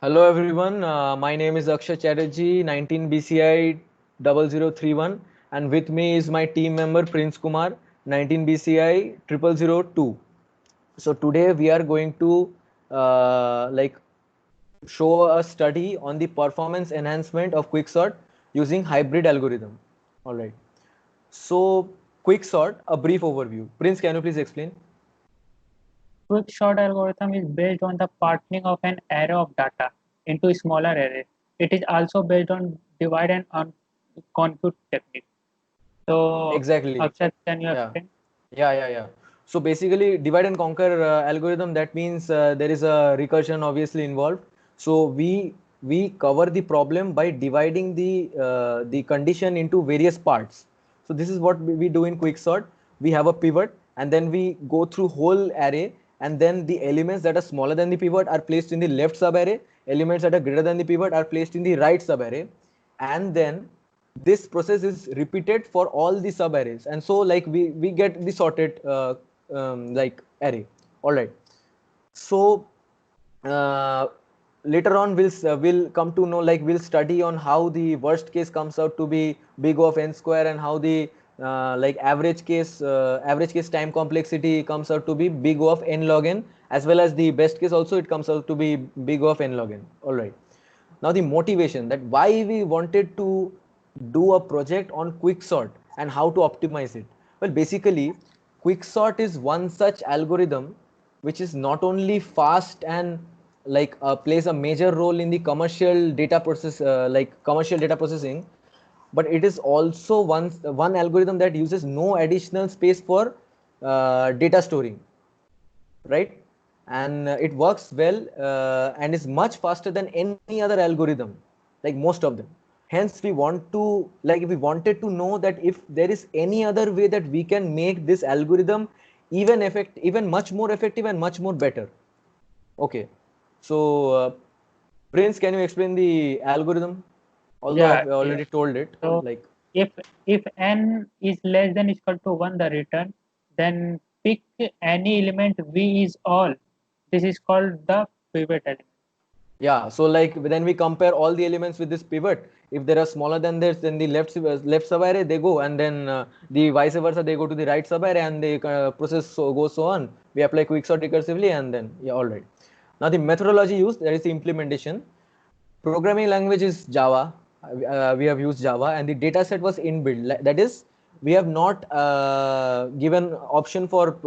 Hello everyone, my name is Akshay Chatterjee, 19 BCI 0031, and with me is my team member Prince Kumar, 19 BCI 0002. So today we are going to show a study on the performance enhancement of Quicksort using hybrid algorithm. All right. So Quicksort, a brief overview. Prince, can you please explain? Quicksort algorithm is based on the parting of an array of data into smaller arrays. It is also based on divide and compute technique. So, Exactly. Akshat, can you Yeah. explain? Yeah. So basically, divide and conquer algorithm. That means there is a recursion obviously involved. So we cover the problem by dividing the condition into various parts. So this is what we do in Quicksort. We have a pivot, and then we go through whole array, and then the elements that are smaller than the pivot are placed in the left subarray. Elements that are greater than the pivot are placed in the right subarray, and then this process is repeated for all the sub arrays, and so like we get the sorted like array. All right. So uh, later on we'll come to know, like we'll study on how the worst case comes out to be big O of n square, and how the like average case time complexity comes out to be big O of n log n, as well as the best case also it comes out to be big O of n log n. All right. Now the motivation, that why we wanted to do a project on Quicksort and how to optimize it. Well, basically Quicksort is one such algorithm which is not only fast and plays a major role in the commercial data processing, but it is also one algorithm that uses no additional space for data storing, right? And it works well and is much faster than any other algorithm, like most of them. Hence we want to, like if we wanted to know that if there is any other way that we can make this algorithm even much more effective and much more better. Okay. So Prince, can you explain the algorithm, although Yeah, I've yeah. already told it? So, Like, if if n is less than equal to 1, the return, then pick any element v is all. This is called the pivot element. yeah, so like then we compare all the elements with this pivot. If they are smaller than this, then the left sub array they go, and then the vice versa they go to the right sub array, and the process goes so on. We apply quicksort recursively, and then yeah, all right. Now the methodology used, that is the implementation. Programming language is Java. We have used Java, and the data set was inbuilt. That is, we have not given option for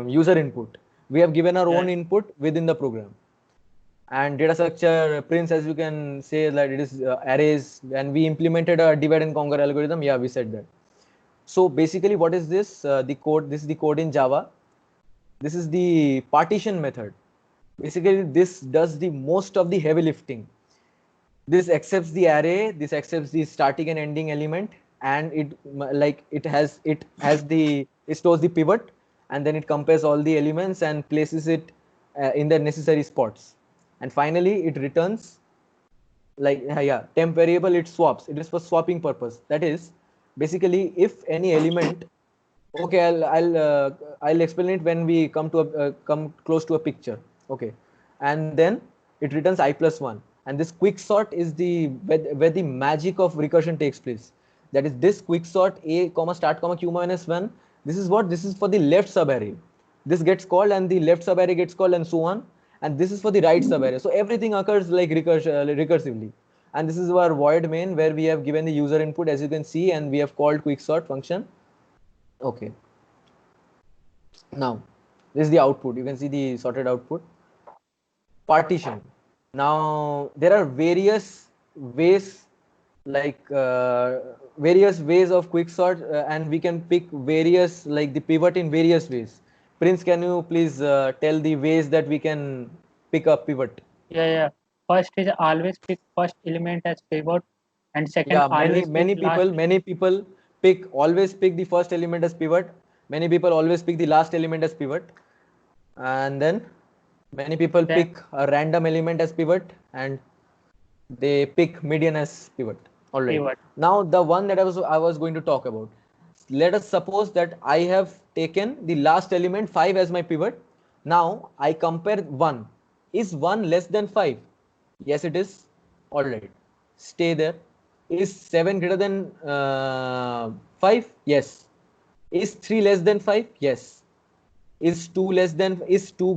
user input. We have given our Yeah. own input within the program. And data structure, Prince, as you can say that it is arrays, and we implemented a divide and conquer algorithm. Yeah, we said that. So basically what is this? The code, this is the code in Java. This is the partition method. Basically this does the most of the heavy lifting. This accepts the array, this accepts the starting and ending element, and it stores the pivot, and then it compares all the elements and places it in the necessary spots, and finally it returns yeah, temp variable. It swaps, it is for swapping purpose. That is, basically if any element, okay, I'll explain it when we come close to a picture. Okay. And then it returns I plus 1, and this quick sort is the where the magic of recursion takes place. That is, this quick sort a comma start comma q minus 1, this is for the left sub array. This gets called, and the left sub array gets called, and so on. And this is for the right sub array, so everything occurs like recursively. And this is our void main, where we have given the user input, as you can see, and we have called quick sort function. Okay. Now this is the output. You can see the sorted output. Partition. Now there are ways, various ways of quicksort, and we can pick various, like the pivot in various ways. Prince, can you please tell the ways that we can pick up pivot? Yeah, yeah. First is always pick first element as pivot, and second Yeah, always pick last. many people always pick the first element as pivot. Many people always pick the last element as pivot, and then many people Then pick a random element as pivot, and they pick median as pivot. All right. pivot. Now the one that I was going to talk about. Let us suppose that I have taken the last element 5 as my pivot. Now I compare 1. Is 1 less than 5? Yes, it is. All right. Stay there. Is 7 greater than 5? Yes. Is 3 less than 5? Yes. Is 2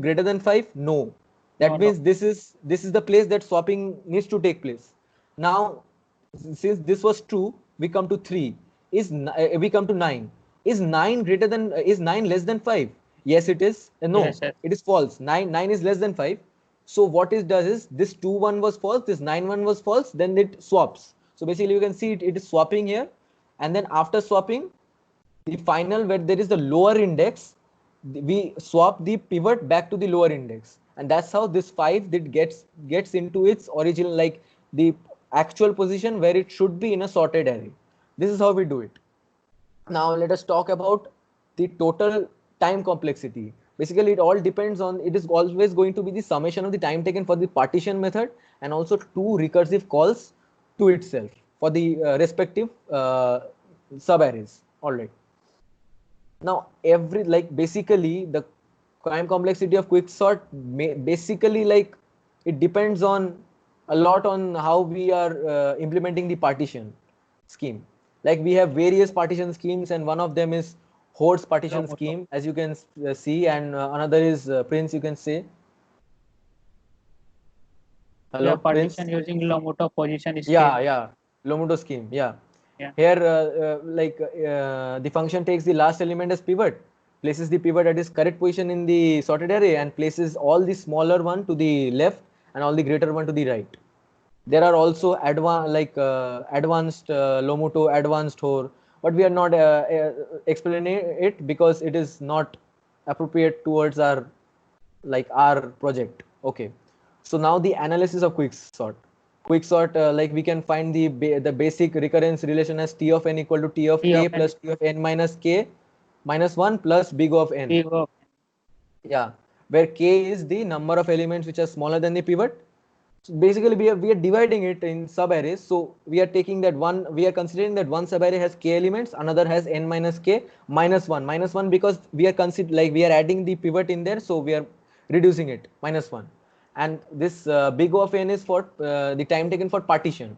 greater than 5? No. That No, no. means this is the place that swapping needs to take place. Now, since this was true, we come to 3. We come to 9. Is 9 less than 5? Yes, it is. No, Yes, yes. it is false. 9 is less than 5. So what it does is this 2 1 was false, this 9 1 was false, then it swaps. So basically you can see it is swapping here, and then after swapping, the final where there is the lower index, we swap the pivot back to the lower index, and that's how this 5 that gets into its original, like the actual position where it should be in a sorted array. This is how we do it. Now let us talk about the total time complexity. Basically it all depends on, it is always going to be the summation of the time taken for the partition method and also two recursive calls to itself for the respective subarrays. All right. Now basically the time complexity of quicksort basically, like, it depends on a lot on how we are implementing the partition scheme. Like we have various partition schemes, and one of them is Hort's partition Lomoto. scheme, as you can see, and another is Prince, you can say. We Hello, have partition Prince. using Lomoto position Yeah, scheme. yeah. Lomuto scheme. Yeah. Yeah. Here, the function takes the last element as pivot, places the pivot at its correct position in the sorted array, and places all the smaller one to the left and all the greater one to the right. There are also advanced Lomuto, advanced Hor, but we are not explaining it because it is not appropriate towards our project. Okay. So now the analysis of quicksort. Quicksort, like we can find the basic recurrence relation as T of n equal to T of T k of n plus T of n minus k minus 1 plus big O of n. big of Yeah, where k is the number of elements which are smaller than the pivot. So basically we are dividing it in sub arrays. So we are taking that one, we are considering that one sub array has k elements, another has n minus k minus 1 because we are we are adding the pivot in there, so we are reducing it minus 1. And this big O of n is for the time taken for partition.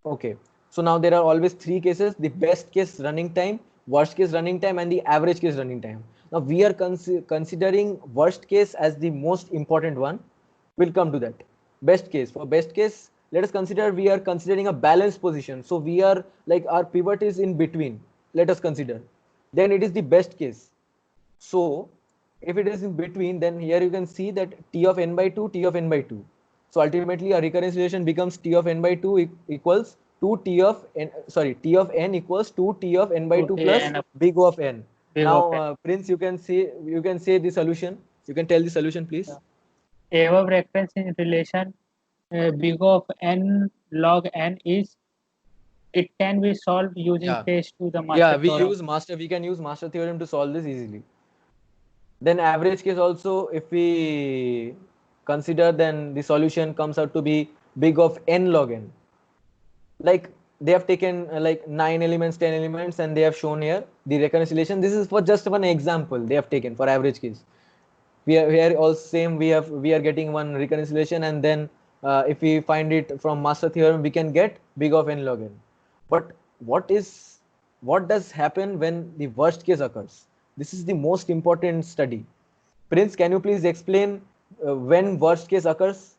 Okay. So now there are always three cases: the best case running time, worst case running time, and the average case running time. Now we are considering worst case as the most important one. We'll come to that. Best case. For best case, let us consider we are considering a balanced position. So we are like our pivot is in between. Let us consider. Then it is the best case. So if it is in between, then here you can see that T of n by 2, T of n by 2. So ultimately our recurrence relation becomes T of n by 2 equals 2 T of n, sorry, T of n equals 2 T of n by 2 plus n big O of n. big of Now, n. Prince, you can say the solution. You can tell the solution, please. Above reference in relation big of n log n is, it can be solved using Yeah. phase to the Yeah, master theorem. we can use master theorem to solve this easily. Then average case also, if we consider, then the solution comes out to be big of n log n. Like they have taken like 9 elements, 10 elements, and they have shown here the reconciliation. This is for just one example they have taken for average case. We are here all same, we are getting one reconciliation, and then if we find it from master theorem, we can get big of n log n. But what does happen when the worst case occurs? This is the most important study. Prince, can you please explain when worst case occurs?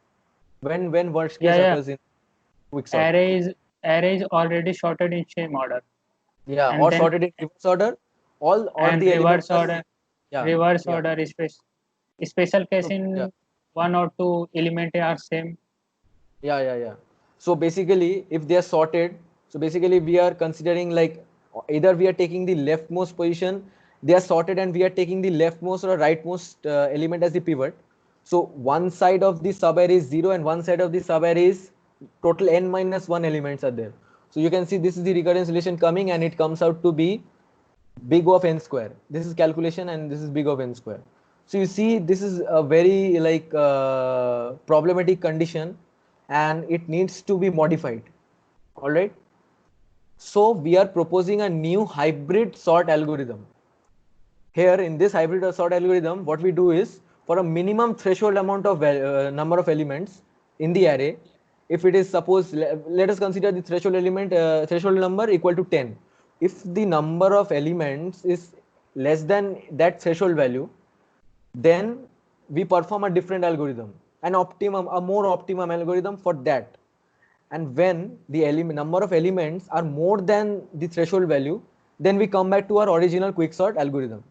When worst case Yeah, yeah. occurs in quicksort? Array is already sorted in same order, Yeah, and or then sorted in reverse order. All or and the elements reverse are order same. Yeah, reverse yeah. order is special case So, yeah. in one or two element are same. Yeah. So basically, if they are sorted, so basically we are considering like either we are taking the leftmost position, they are sorted, and we are taking the leftmost or rightmost element as the pivot. So one side of the subarray is 0 and one side of the subarray is total n minus 1 elements are there. So you can see this is the recurrence relation coming, and it comes out to be big O of n square. This is calculation, and this is big O of n square. So you see, this is a very problematic condition, and it needs to be modified. All right. So we are proposing a new hybrid sort algorithm. Here in this hybrid sort algorithm, what we do is for a minimum threshold amount of number of elements in the array, if it is suppose let us consider the threshold element threshold number equal to 10. If the number of elements is less than that threshold value, then we perform a different algorithm, a more optimum algorithm for that. And when the number of elements are more than the threshold value, then we come back to our original quicksort algorithm.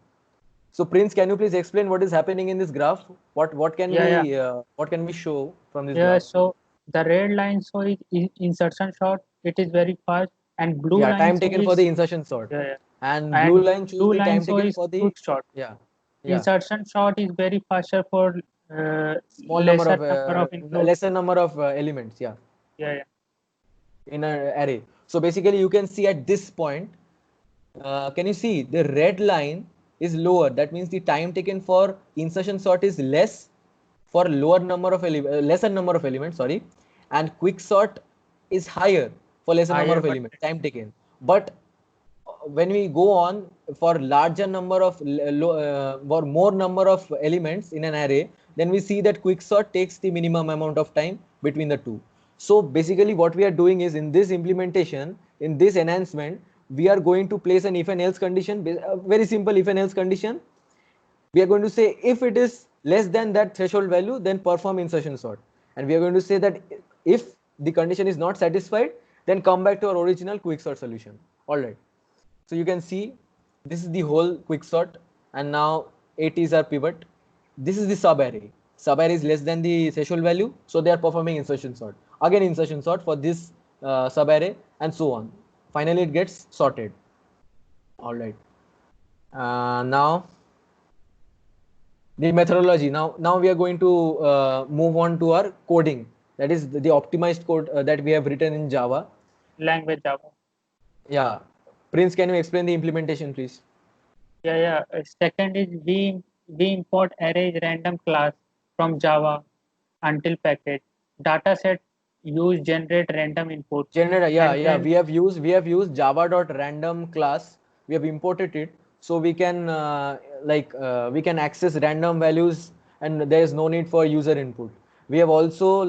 So Prince, can you please explain what is happening in this graph? What can we show from this graph? So the red line so is insertion sort. It is very fast, and blue Yeah, line time so taken for is the insertion sort. And blue and line shows blue the line time so taken is for the quick sort. yeah. Insertion sort is very faster for Small number of include. lesser number of elements. Yeah, yeah. In an array. So basically, you can see at this point, can you see the red line is lower? That means the time taken for insertion sort is less for lower number of lesser number of elements. Sorry, and quick sort is higher for lesser number Higher, of but elements time taken. But when we go on for larger number of or more number of elements in an array, then we see that quicksort takes the minimum amount of time between the two. So basically what we are doing is, in this implementation, in this enhancement, we are going to place an if and else condition, a very simple if and else condition. We are going to say if it is less than that threshold value, then perform insertion sort. And we are going to say that if the condition is not satisfied, then come back to our original quicksort solution. All right. So you can see this is the whole quicksort, and now 8 is our pivot. This is the sub array. Sub array is less than the threshold value, so they are performing insertion sort. Again insertion sort for this sub array, and so on. Finally, it gets sorted. All right. Now the methodology. Now we are going to move on to our coding. That is the optimized code that we have written in Java. language Java. Yeah. Prince, can you explain the implementation, please? Second is we import arrays random class from Java until package. Dataset use generate random input. Generator, And then we have used java.random class. We have imported it, so we can we can access random values, and there is no need for user input. We have also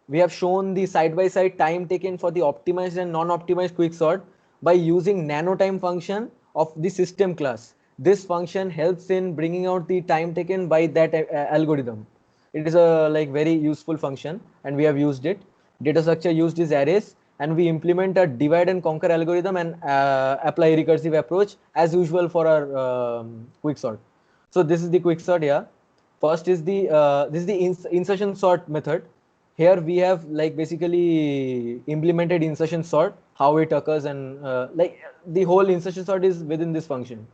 we have shown the side by side time taken for the optimized and non-optimized quicksort by using nanotime function of the system class. This function helps in bringing out the time taken by that algorithm. It is a very useful function, and we have used it. Data structure used is arrays, and we implement a divide and conquer algorithm and apply recursive approach as usual for our quicksort. So this is the quicksort. Yeah, first is the this is the insertion sort method. Here we have basically implemented insertion sort, how it occurs, and the whole insertion sort is within this function.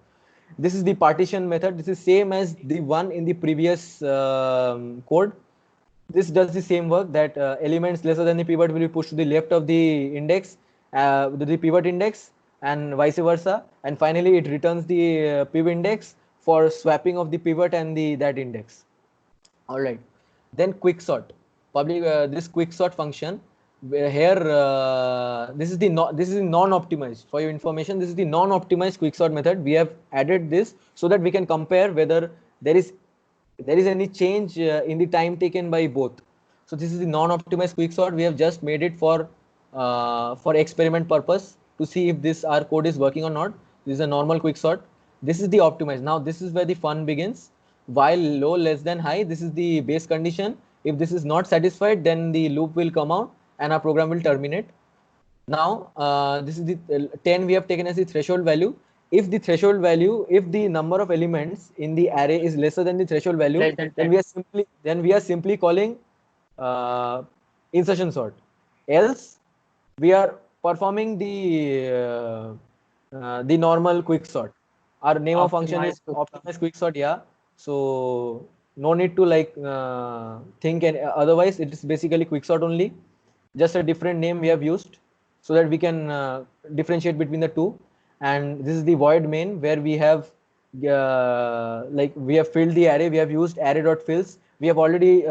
This is the partition method. This is same as the one in the previous code. This does the same work, that elements lesser than the pivot will be pushed to the left of the index, the pivot index, and vice versa. And finally, it returns the pivot index for swapping of the pivot and the that index. All right. Then quicksort. This quicksort function here this is the non-optimized. For your information, this is the non-optimized quicksort method. We have added this so that we can compare whether there is any change in the time taken by both. So this is the non-optimized quicksort. We have just made it for experiment purpose to see if this our code is working or not. This is a normal quicksort. This is the optimized. Now this is where the fun begins. While low less than high, this is the base condition. If this is not satisfied, then the loop will come out and our program will terminate. Now this is the 10 we have taken as the threshold value. If the threshold value, if the number of elements in the array is lesser than the threshold value, then we are simply calling insertion sort. Else we are performing the normal quicksort. Our name of function is optimized quicksort. Yeah. So no need to think, and otherwise it is basically quicksort only. Just a different name we have used so that we can differentiate between the two. And this is the void main, where we have we have filled the array. We have used array.fills. We have already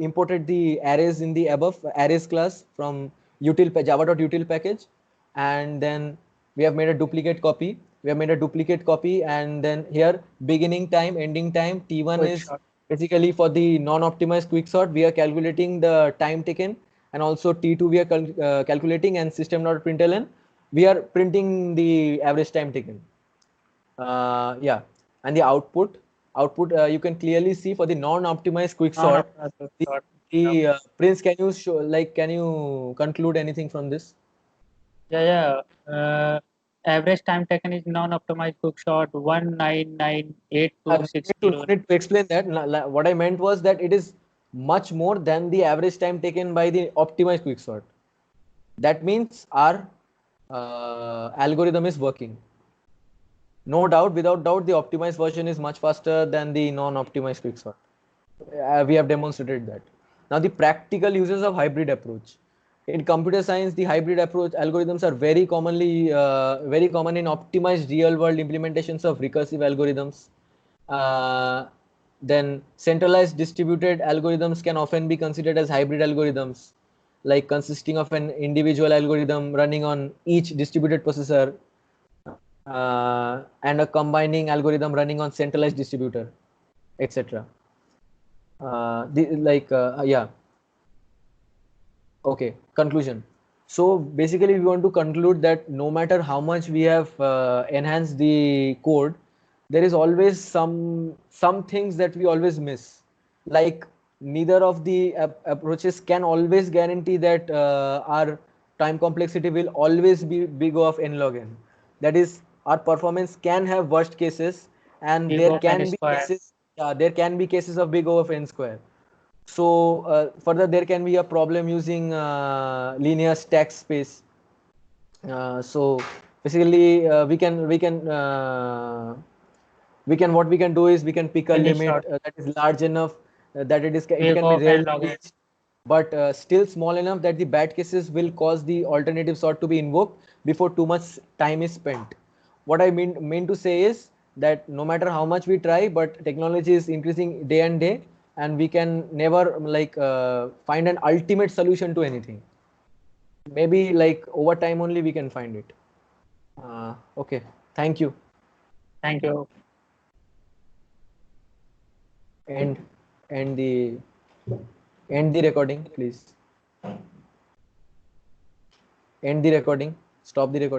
imported the arrays in the above arrays class from java.util package, and then we have made a duplicate copy. And then here beginning time, ending time, t1 is Basically, for the non-optimized quicksort, we are calculating the time taken, and also T2 we are calculating, and system.println we are printing the average time taken. Yeah, and the output you can clearly see for the non-optimized quicksort. Prince, can you show, like, can you conclude anything from this? Yeah. Average time taken is non-optimized quicksort No 1998260. need to explain that. What I meant was that it is much more than the average time taken by the optimized quicksort. That means our algorithm is working. No doubt, without doubt, the optimized version is much faster than the non-optimized quicksort. We have demonstrated that. Now, the practical uses of hybrid approach. In computer science, the hybrid approach algorithms are very common in optimized real-world implementations of recursive algorithms. Then centralized distributed algorithms can often be considered as hybrid algorithms, like consisting of an individual algorithm running on each distributed processor, and a combining algorithm running on centralized distributor, etc. Yeah. Okay, conclusion. So basically, we want to conclude that no matter how much we have enhanced the code, there is always some things that we always miss. Like, neither of the approaches can always guarantee that our time complexity will always be big O of n log n. That is, our performance can have worst cases, and Big there O of n can be square. cases. There can be cases of big O of n square. So further, there can be a problem using linear stack space. So basically, what we can do is we can pick a Really limit short. that is large enough that it Big can O be of n rarely log n. reached, but still small enough that the bad cases will cause the alternative sort to be invoked before too much time is spent. What I mean to say is that no matter how much we try, but technology is increasing day and day, and we can never find an ultimate solution to anything. Maybe like over time only we can find it. Okay, thank you. Thank you. And end the end the recording, please. End the recording. Stop the recording.